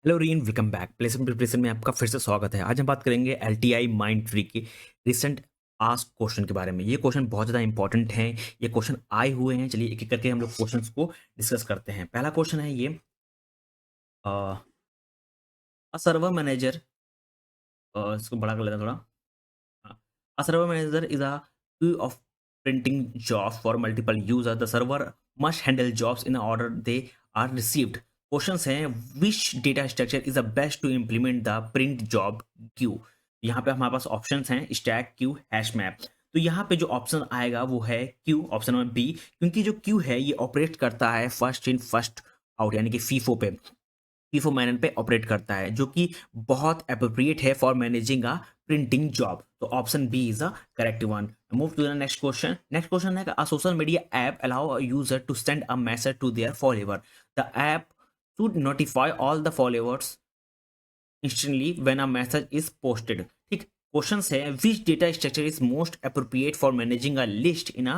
Hello रीन, welcome back. Placement preparation में आपका फिर से स्वागत है। आज हम बात करेंगे एलटीआई माइंड ट्री के रिसेंट आस्क क्वेश्चन के बारे में। ये क्वेश्चन बहुत ज़्यादा इंपॉर्टेंट हैं। ये क्वेश्चन आए हुए हैं। चलिए एक एक करके हम लोग क्वेश्चंस को डिस्कस करते हैं। पहला क्वेश्चन है ये, अ सर्वर मैनेजर, इसको बड़ा कर लेते हैं थोड़ा। A server manager is a queue of printing jobs for multiple users. The server must handle jobs in the order they are received. Questions हैं, which data structure is the best to implement the print job queue. यहाँ पे हमारे पास options हैं stack, queue, hash map. तो यहाँ पे जो ऑप्शन आएगा वो है क्यू, ऑप्शन नंबर बी, क्योंकि जो क्यू है ये ऑपरेट करता है फर्स्ट इन फर्स्ट आउट, यानी कि फीफो पे, फीफो मैनर पे ऑपरेट करता है, जो कि बहुत अप्रोप्रिएट है for managing a printing job. तो option B is the correct one. Move to the next question. Next question है, a social media app allow a user to send a message to their follower. The app should notify all the followers instantly when a message is posted। ठीक, question है, which data structure is most appropriate for managing a list in a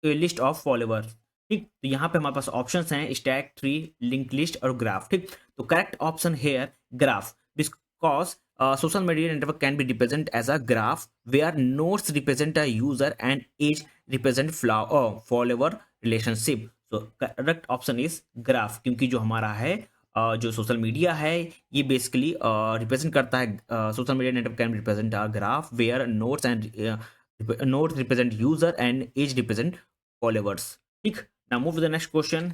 list of followers. ठीक, तो यहाँ पे हमारे पास options हैं stack, tree, link list और ग्राफ। ठीक, तो correct option here graph, because social media network can be represented as a graph where nodes represent a user and age represent follower relationship। so correct option is graph, क्योंकि जो हमारा है जो social media है ये basically represent करता है, social media network can represent a graph where nodes represent user and edge represent followers. ठीक, now move to the next question.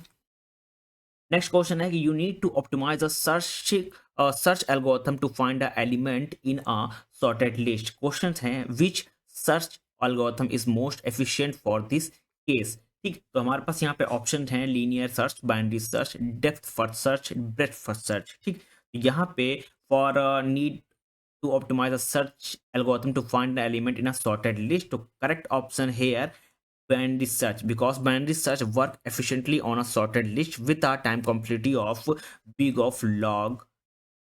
Next question है कि you need to optimise a search algorithm to find a element in a sorted list. Questions हैं, which search algorithm is most efficient for this case. ठीक, तो हमारे पास यहाँ पे option हैं linear search, binary search, depth first search, breath first search. ठीक, यहाँ पे for need to optimize a search algorithm to find the element in a sorted list. So correct option here binary search, because binary search work efficiently on a sorted list with a time complexity of big of log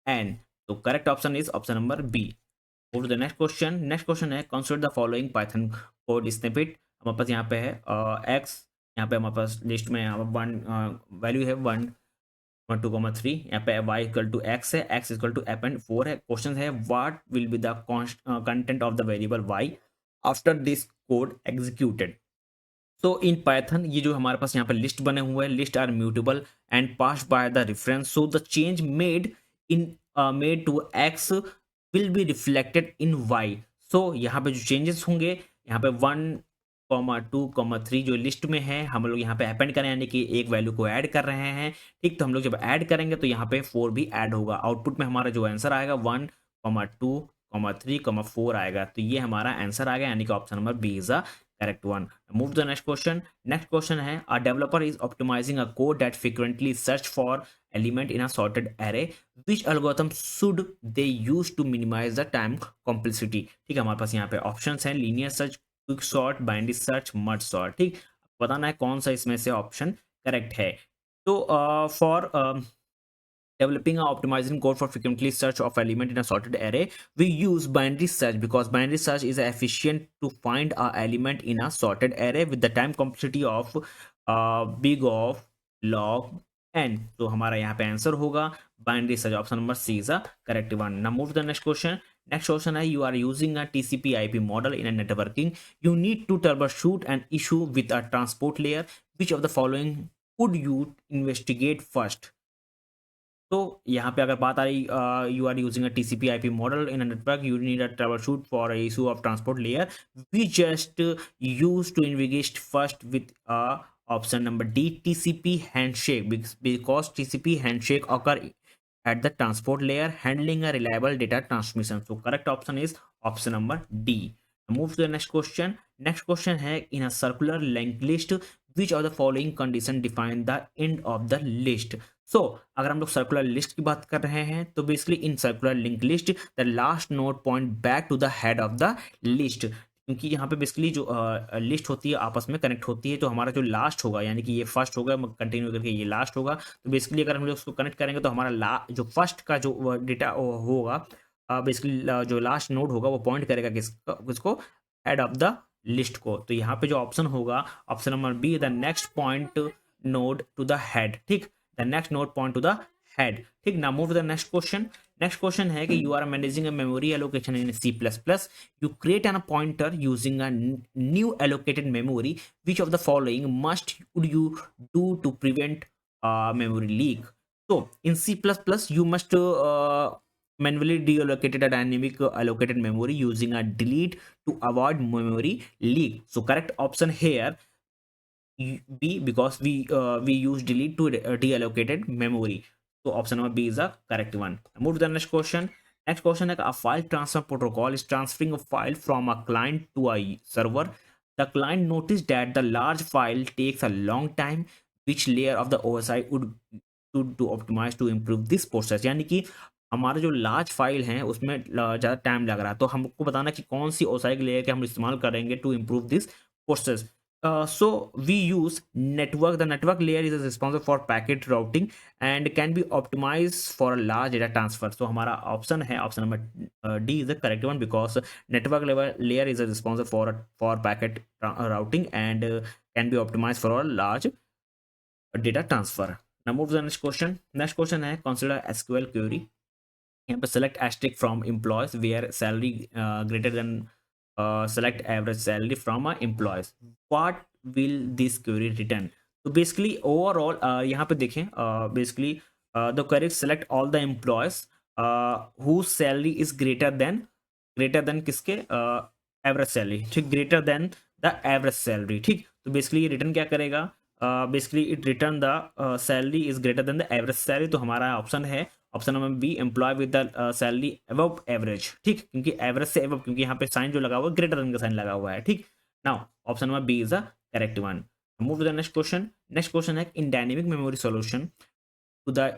n। So correct option is option number B। Move to the next question। next question है, consider the following python code snippet। हमारे पास यहाँ पे है x, यहाँ पे हमारे पास list में वन वैल्यू है 1 2 3, यहाँ पे y इक्वल टू x है, x इक्वल टू एपेंड 4 है। क्वेश्चन है, what will be the content of the variable y after this code executed. तो इन पाइथन ये जो हमारे पास यहाँ पे लिस्ट बने हुए हैं, list are mutable and pass by the reference, so the change made in made to x will be reflected in y। So यहाँ पे जो चेंजेस होंगे, यहाँ पे 1 2 3 जो लिस्ट में है हम लोग यहाँ पे अपेंड करें, यानी कि एक वैल्यू को ऐड कर रहे हैं। ठीक, तो हम लोग जब ऐड करेंगे तो यहाँ पे 4 भी ऐड होगा। आउटपुट में हमारा जो आंसर आएगा 1 2 3 4 आएगा। तो ये हमारा आंसर आ गया, यानी कि option number B is the correct one. Move to the next question। next question है, a developer is optimizing a code that frequently search for element in a sorted array, which algorithm should they use to minimize the time complexity। ठीक है, हमारे पास यहाँ पे options हैं linear search, quick sort, binary search, merge sort. ठीक, बताना है कौन सा इसमें से ऑप्शन करेक्ट है। तो for developing a optimizing code for frequently search of element in a sorted array, we use binary search because binary search is efficient to find a element in a sorted array with the time complexity of big of log n। तो हमारा यहाँ पे answer होगा binary search, option number C is a correct one. Now move to the next question. Next question है, you are using a TCP IP model in a networking, you need to troubleshoot an issue with a transport layer, which of the following would you investigate first। तो यहाँ पे अगर बात आ रही, you are using a TCP IP model in a network, you need a troubleshoot for issue of transport layer, we just use to invest first with option number D TCP handshake, because TCP handshake occur at the transport layer handling a reliable data transmission। so correct option is option number D। move to the next question। next question है, in a circular linked list which of the following condition define the end of the list। so अगर हम लोग circular list की बात कर रहे हैं तो basically in circular link list the last node point back to the head of the list, क्योंकि यहाँ पे बेसिकली जो लिस्ट होती है आपस में कनेक्ट होती है, तो हमारा जो लास्ट होगा, यानी कि ये फर्स्ट होगा कंटिन्यू करके ये लास्ट होगा, तो बेसिकली अगर हम लोग उसको कनेक्ट करेंगे तो हमारा जो फर्स्ट का जो डेटा होगा, बेसिकली जो लास्ट नोड होगा वो पॉइंट करेगा किसको, हेड ऑफ द लिस्ट को। तो यहाँ पे जो ऑप्शन होगा option number B, the next point node to the head. ठीक, the next node point to the head. ठीक ना, move to the next question. Next question है कि you are managing a memory allocation in C plus plus, you create an pointer using a new allocated memory, which of the following must would you do to prevent memory leak? So in C++, you must manually deallocated a dynamic allocated memory using a delete to avoid memory leak. So correct option here B, because we use delete to deallocated memory. So option number B is the correct one. Move to the next question. Next question is a file transfer protocol is transferring a file from a client to a server. The client noticed that the large file takes a long time. Which layer of the OSI would to optimize to improve this process? यानी कि हमारा जो large file है उसमें ज़्यादा time लग रहा है, तो हमको बताना कि कौन सी ओसाई की लेयर के हम इस्तेमाल करेंगे to improve this process. So we use network. The network layer is responsible for packet routing and can be optimized for a large data transfer. So हमारा ऑप्शन है option number D is the correct one, because network layer is responsible for packet routing and can be optimized for a large data transfer. Now move to the next question. Next question है consider SQL query. यहाँ पे select asterisk from employees where salary greater than select average salary from employees. What will this query return? तो basically overall यहाँ पे देखें basically the query select all the employees whose salary is greater than किसके average salary. ठीक, greater than the average salary. ठीक, तो basically ये return क्या करेगा? Basically it return the salary is greater than the average salary. तो हमारा option है option number B, employ with the salary above average. ठीक, क्योंकि एवरेज से अबव, क्योंकि यहाँ पे साइन जो लगा हुआ है ग्रेटर देन का साइन लगा हुआ है. ठीक, now option number B is the correct one. Move to the next question. Next question है in dynamic memory solution to the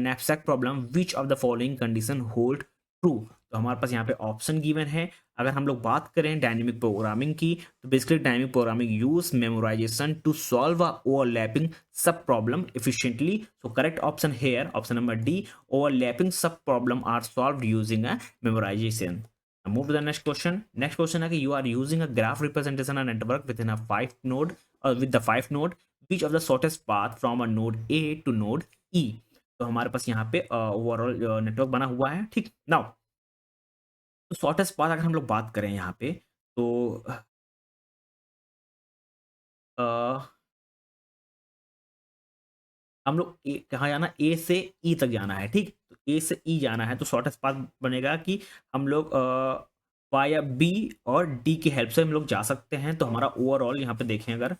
knapsack problem which of the following condition hold true. तो हमारे पास यहाँ पे ऑप्शन गिवन है. अगर हम लोग बात करें डायनेमिक प्रोग्रामिंग की, तो basically dynamic programming use memorization to solve a overlapping subproblem efficiently. So correct option here, option number D, overlapping sub problem are solved using a memorization. Now move to the next question. Next question है कि you are using a graph representation a network within a 5 node or with the 5 node, which of the shortest path from a node A to node E. तो हमारे पास यहाँ पे overall network बना हुआ है. ठीक, नाउ तो शॉर्टेस्ट पाथ अगर हम लोग बात करें यहाँ पे, तो अ, हम लोग कहाँ जाना, ए से ई तक जाना है. ठीक, तो ए से ई जाना है तो शॉर्टेस्ट पाथ बनेगा कि हम लोग वाया बी और डी की हेल्प से हम लोग जा सकते हैं. तो हमारा ओवरऑल यहाँ पे देखें अगर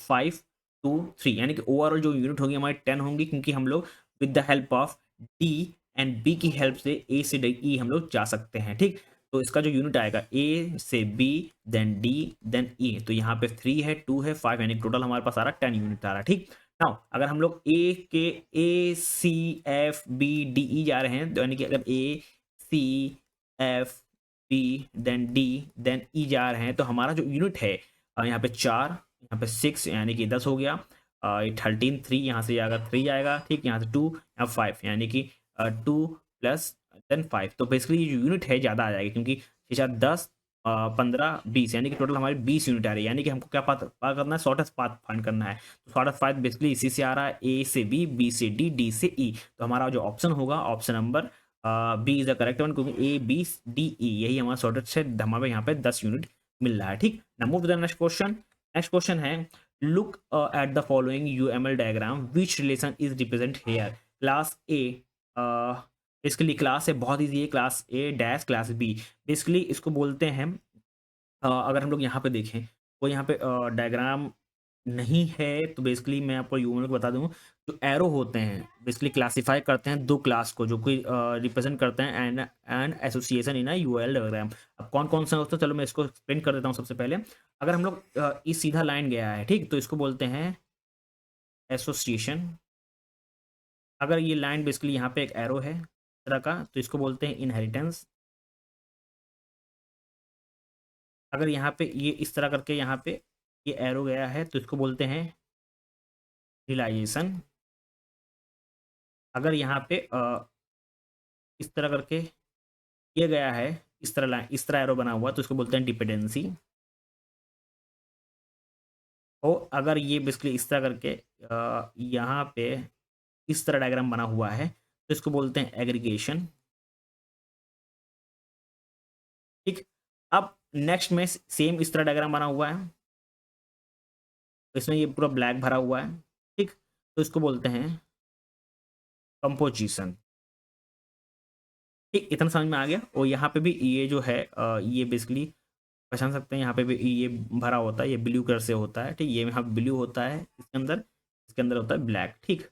5 2 3, यानी कि ओवरऑल जो यूनिट होगी हमारी 10 होंगी, क्योंकि हम लोग with the help of D and B की हेल्प से ए से ई हम लोग जा सकते हैं. ठीक, तो इसका जो यूनिट आएगा ए से बी देन डी देन ई, तो यहाँ पे 3 है 2 है 5, यानी टोटल हमारे पास आ रहा है 10 यूनिट आ रहा है. ठीक, नाउ अगर हम लोग A C F B D E जा रहे हैं, तो यानी कि अगर A C F B then D then E जा रहे हैं, तो हमारा जो यूनिट है यहाँ पे 4, यहाँ पे 6, यानी कि 10 हो गया. 13 3 यहाँ से आएगा 3 आएगा. ठीक, यहाँ से 2 यहाँ 5, यानी कि 2 प्लस देन 5. तो बेसिकली ये जो यूनिट है ज़्यादा आ जाएगी, क्योंकि 10 15 20, यानी कि टोटल हमारी 20 यूनिट आ रही है. यानी कि हमको क्या पाथ करना है, शॉर्टेस्ट पाथ फाइंड करना है. तो शॉर्टेस्ट पाथ बेसिकली इसी से आ रहा है, ए से बी से डी, डी से ई. तो हमारा जो ऑप्शन होगा option number B is the correct one, क्योंकि ए बी डी ई यही हमारा शॉर्टेस्ट है. हमारे यहाँ पे 10 यूनिट मिल रहा है. ठीक, now move to the next question. Next question है look at the following UML diagram which relation is represent here. Class A, इसके लिए क्लास है बहुत ईजी है, class A dash class B. Basically इसको बोलते हैं अगर हम लोग यहाँ पे देखें, वो यहाँ पे डायग्राम नहीं है, तो बेसिकली मैं आपको यूएमएल को बता दूँ. जो एरो होते हैं बेसिकली क्लासिफाई करते हैं दो क्लास को, जो कोई रिप्रेजेंट करते हैं and association in UML diagram. अब कौन कौन सा होता है, चलो मैं इसको एक्सप्लेन कर देता हूँ. सबसे पहले अगर हम लोग इस सीधा लाइन गया है, ठीक, तो इसको बोलते हैं एसोसिएशन. अगर ये लाइन बेसिकली यहाँ पे एक एरो है इस तरह का, तो इसको बोलते हैं इनहेरिटेंस. अगर यहाँ पे ये इस तरह करके यहाँ पे ये एरो गया है, तो इसको बोलते हैं रिलाइजेशन. अगर यहाँ पे इस तरह करके ये गया है, इस तरह लाइन इस तरह एरो बना हुआ, तो इसको बोलते हैं डिपेंडेंसी. और अगर ये बेसिकली इस तरह करके यहाँ पे इस तरह डायग्राम बना हुआ है तो इसको बोलते हैं एग्रीगेशन। ठीक, अब नेक्स्ट में सेम इस तरह डायग्राम बना हुआ है, तो इसमें ये पूरा ब्लैक भरा हुआ है। ठीक, तो इसको बोलते हैं कंपोजिशन। ठीक, इतना समझ में आ गया। और यहाँ पे भी ये जो है ये बेसिकली पहचान सकते हैं, यहाँ पे भी ये भरा होता है, ये ब्लू कलर से होता है। ठीक, ये यहाँ ब्लू होता है इसके अंदर होता है ब्लैक। ठीक,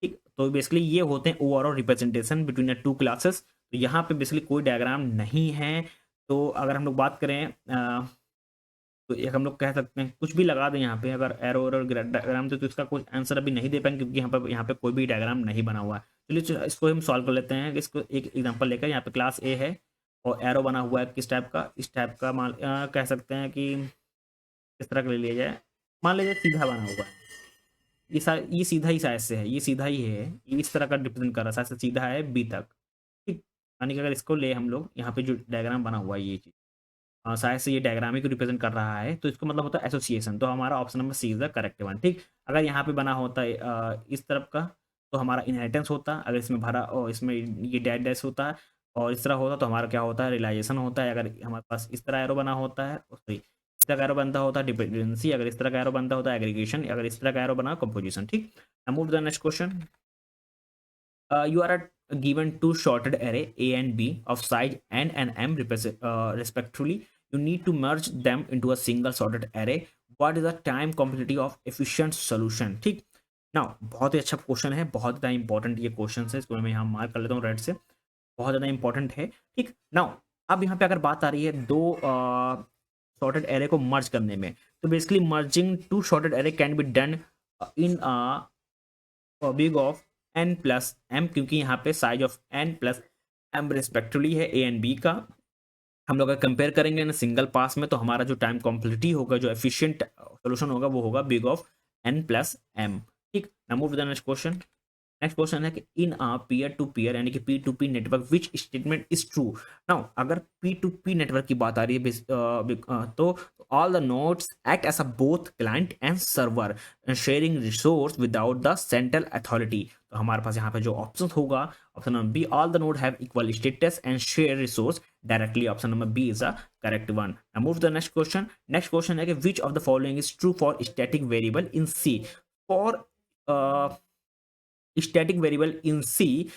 ठीक, तो बेसिकली ये होते हैं overall representation between the two classes. तो यहाँ पे बेसिकली कोई डायग्राम नहीं है। तो अगर हम लोग बात करें तो एक हम लोग कह सकते हैं कुछ भी लगा दें यहाँ पे, अगर एरो और डायग्राम तो इसका कुछ आंसर अभी नहीं दे पाएंगे क्योंकि यहाँ पे कोई भी डायग्राम नहीं बना हुआ है। चलिए इसको हम सॉल्व कर लेते हैं। इसको एक एग्जांपल लेकर, यहाँ पे क्लास ए है और एरो बना हुआ है किस टाइप का, इस टाइप का मान कह सकते हैं कि किस तरह का ले लिया जाए, मान लीजिए सीधा बना हुआ है। ये सीधा ही साइज से है, ये सीधा ही है, ये इस तरह का रिप्रेजेंट कर रहा है, साइज से सीधा है बी तक। ठीक, यानी कि अगर इसको ले हम लोग, यहाँ पे जो डायग्राम बना हुआ है ये चीज़ शायद से ये डायग्राम ही को रिप्रेजेंट कर रहा है, तो इसको मतलब होता है एसोसिएशन। तो हमारा option number C is the correct one. ठीक, अगर यहाँ पे बना होता है इस तरफ का तो हमारा इनहेरिटेंस होता, अगर इसमें भरा और इसमें ये डैश डैश होता है और इस तरह होता तो हमारा क्या होता है, रियलाइजेशन होता है। अगर हमारे पास इस तरह एरो बना होता है, सॉरी इस तरह का एरो बनता होता है डिपेंडेंसी, अगर इस तरह का एरो बनता होता है एग्रीगेशन, अगर इस तरह का एरो बना कंपोजिशन। ठीक, move the next question. You are given two sorted array A and B of size n and m respectively. You need to merge them into a single sorted array. What is the time complexity of efficient solution? ठीक, now बहुत ही अच्छा question है, बहुत ज़्यादा important ये question है, इसको मैं यहाँ मार्क कर लेता हूँ रेड से, बहुत ज़्यादा इंपॉर्टेंट है। ठीक, नाउ अब यहाँ पे अगर बात आ रही है दो सॉर्टेड एरे को मर्ज करने में, तो basically merging two sorted array can be done in big of n plus m, क्योंकि यहाँ पे size of n plus m respectively है ए एंड बी का। हम लोग अगर कंपेयर करेंगे ना सिंगल पास में, तो हमारा जो टाइम कॉम्प्लिटी होगा, जो एफिशिएंट सोल्यूशन होगा, वो होगा big of n plus m। ठीक, now move to the next question. Next question है कि in a peer to peer यानी कि P to P network which statement is true. Now अगर पी टू पी नेटवर्क की बात आ रही है तो all the nodes act as a both client and server sharing resource without the central authority. तो हमारे पास यहाँ पे जो ऑप्शन होगा, option number B, all the node have equal status and share resource directly, option number B is a correct one. Now move the next question. Next question है कि which of the following is true for static variable in C. For static variable in C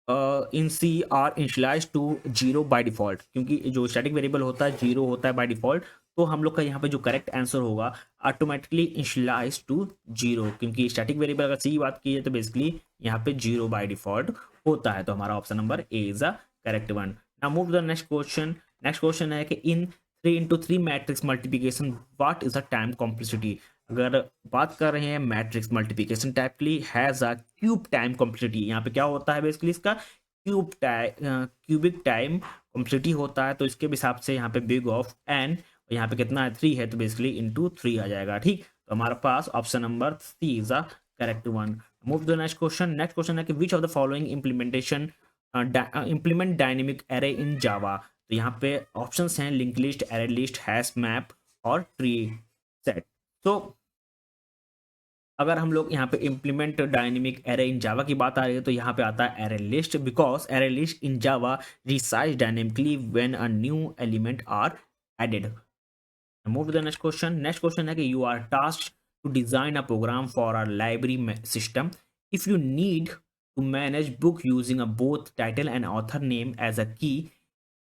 are initialized to 0 by default, क्योंकि जो static variable होता है 0 होता है by default. तो हम लोग का यहाँ पे जो करेक्ट आंसर होगा ऑटोमेटिकली इनिशियलाइज टू 0, क्योंकि स्टैटिक वेरिएबल अगर सी बात की है तो बेसिकली यहाँ पे 0 बाय डिफॉल्ट होता है। तो हमारा option number A is a correct one. Now move the next question. Next question है कि इन 3 × 3 matrix multiplication what is the time complexity. अगर बात कर रहे हैं मैट्रिक्स मल्टीप्लिकेशन टाइप की, has a cube time complexity. यहाँ पे क्या होता है बेसिकली, इसका क्यूबिक टाइम कॉम्प्लेक्सिटी होता है। तो इसके हिसाब से यहाँ पे बिग ऑफ एन, यहाँ पे कितना है 3 है, तो बेसिकली इंटू 3 आ जाएगा। ठीक, तो हमारे पास option number C is a correct one. Move the next question. Next question है कि which of the following implement dynamic array in Java. तो यहाँ पे ऑप्शंस हैं link list, array list, hash map और ट्री सेट। तो अगर हम लोग यहाँ पे implement dynamic array in Java की बात आ रही है तो यहाँ पे आता है array list, because array list in Java resize dynamically when a new element are added. Move to the next question. Next question है कि you are tasked to design a program for a library system. If you need to manage book using a both title and author name as a key,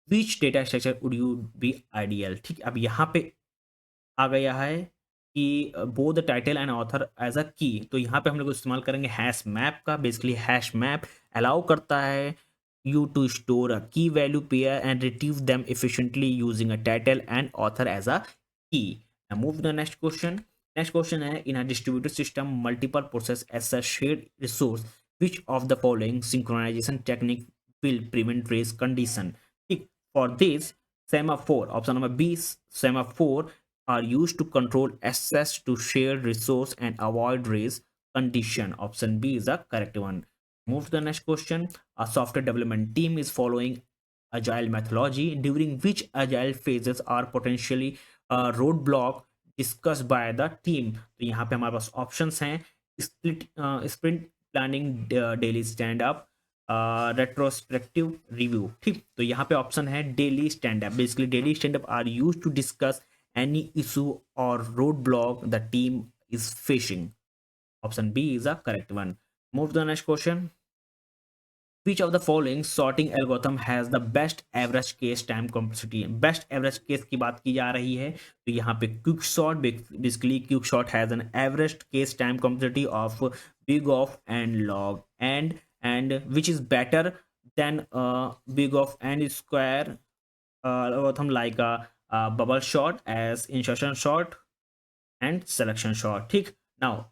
which data structure would you be ideal. ठीक, अब यहाँ पे आ गया है कि both title and author as a key, तो यहाँ पे हम लोग इस्तेमाल करेंगे हैश मैप का। बेसिकली हैश मैप अलाउ करता है you to store a key value pair and retrieve them efficiently using a title and author as a key. Move the next question. Next question है in a distributed system multiple process as a shared resource, which of the following synchronisation technique will prevent race condition। ठीक, for this semaphore, option number B, semaphore are used to control access to shared resource and avoid race condition, option B is the correct one। Move to the next question। A software development team is following agile methodology during which agile phases are potentially roadblock discussed by the team। तो यहाँ पे हमारे पास options हैं sprint planning, daily stand up, retrospective review. ठीक, तो यहाँ पे ऑप्शन है daily stand up. Basically daily stand up are use to discuss any issue और roadblock the team is facing. Option B is the correct one. Move to the next question. Which of the following sorting algorithm has the best average case time complexity? Best average case की बात की जा रही है, तो यहाँ पे quick shot, basically quick shot has an average case time complexity of big of and log and which is better than big of and square algorithm like a bubble shot as insertion shot and selection shot। ठीक, now